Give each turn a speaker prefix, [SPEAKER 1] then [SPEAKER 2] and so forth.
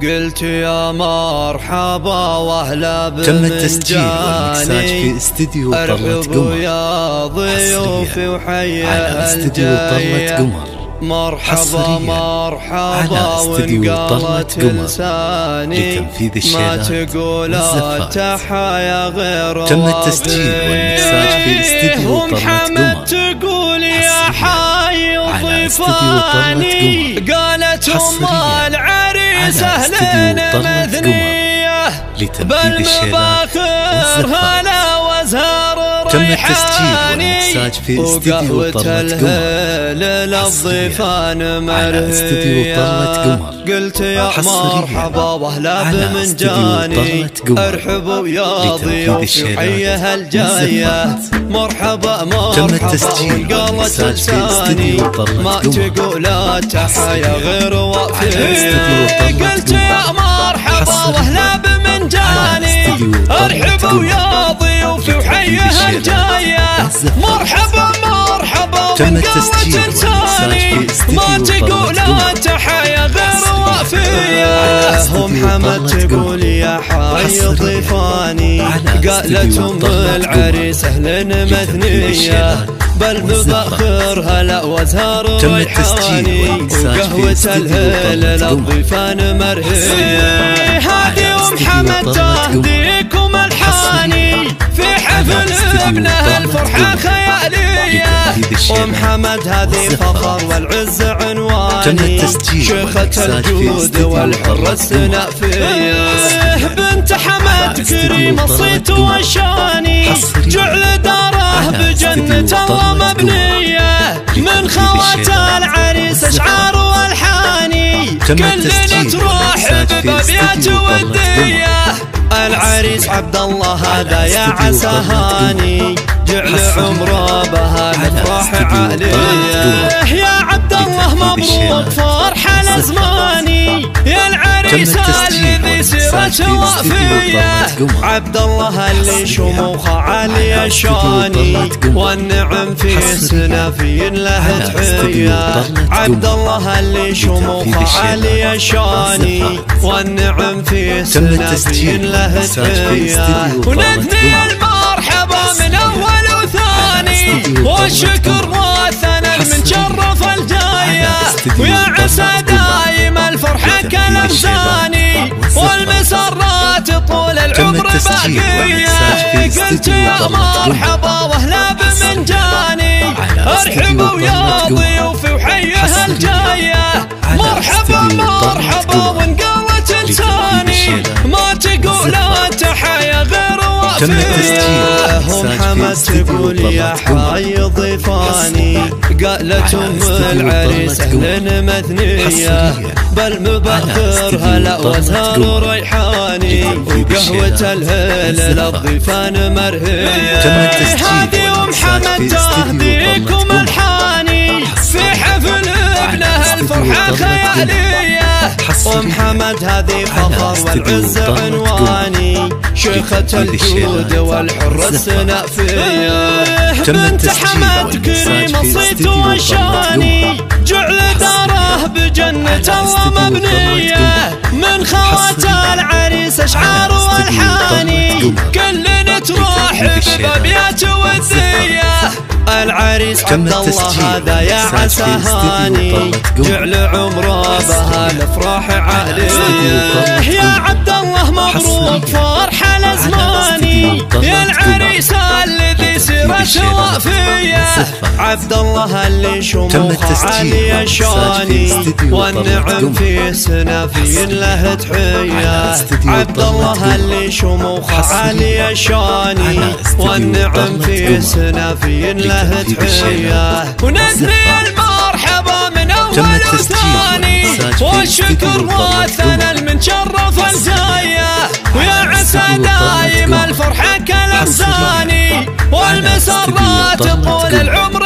[SPEAKER 1] قلت يا مرحبا واهلا
[SPEAKER 2] تم التسجيل والمكساج في استديو طلة قمر.
[SPEAKER 1] يا ضيوفي وحيا
[SPEAKER 2] الجاية
[SPEAKER 1] مرحبا مرحبا وانقالت لساني
[SPEAKER 2] لتنفيذ
[SPEAKER 1] ما
[SPEAKER 2] الشيلات
[SPEAKER 1] تقول التحايا غير
[SPEAKER 2] تم التسجيل والمكساج في استديو طلة قمر.
[SPEAKER 1] تقول يا حي ضيفاني قالت ام العريس اهلنا مذنيه بل مباخر هلا وزهر
[SPEAKER 2] تم التسجيل والمكساج في استديو طلة قمر
[SPEAKER 1] للضيفان
[SPEAKER 2] على استديو طلة قمر.
[SPEAKER 1] قلت يا مرحبا واهلا بمنجاني ارحبوا يا ضيوفي وحيها الجايه مرحبا مرحبا وانقالت لساني ما تقول التحايا غير وافيه. قلت يا مرحبا واهلا بمنجاني ارحبوا يا ضيوفي وحيها الجايه مرحبا مرحبا وانقالت لساني ما تقول التحايا غير وافيه. ام حمد تقول يا حي ضيفاني قالت ام العريس اهلنا مثنيه بل مباخر هلا وزهر ريحاني وقهوة الهيل للضيفان مرهية. هذه ام حمد تهديكم الحاني في حفل ابنها الفرحة خيالية. ام حمد هذه فخر والعز عنواني شيخة الجود والحرة السنافية. بنت حمد كريم الصيت والشاني جعل داره بجنة الله مبنية من خوات العريس اشعار والحاني كلنا تروح ببابيات ودية. العريس عبد الله هذا يا عسى هاني جعل عمره بها الافراح عالية. يا عبد الله مبروك فرحة الازماني يا العريس الذي سيرته وافية. عبد الله اللي شموخه عالية شاني والنعم في سنافي له تحية. عبد الله اللي شموخه عالية شاني والنعم في سنافي له تحية. ونثني المرحبا من اول وثاني والشكر والثناء من شرف الجاية ويا عسى دايم الفرحة كالامزاني والمسرات طول العمر باقية. قلت يا مرحبا واهلا بمنجاني ارحبوا يا ضيوفي وحيها الجاية مرحبا مرحبا وانقالت لساني ما تقول التحايا غير وافيه. ام حمد تقول يا حي ضيفاني قالت ام العريس اهلنا مثنيه بل مباخر هلا وزهر ريحاني وقهوة الهيل للضيفان مرهية. هذه ام حمد تهديكم الحاني في حفل ابنها الفرحة خيالية. ام حمد هذه فخر والعز عنواني شيخة الجود والحرة السنافية. بنت حمد كريم الصيت والشاني جعل داره بجنة الله مبنية من خوات العريس اشعار والحاني كلنا تروح ببابيات ودية. العريس عبد الله هذا يا عسى هاني جعل عمره بها الافراح عالية. يا عبد الله مبروك فرحة الازماني يا العريس الذي سيرته وافية. عبد الله اللي شموخه عالية شاني والنعم في سنافي له تحية. عبد الله اللي شموخه عالية شاني والنعم في سنافي له تحية. ونثني المرحبا من اول وثاني والشكر والثناء من شرف الجاية ويا عسى دايم الفرحة كالامزاني والمسرات طول العمر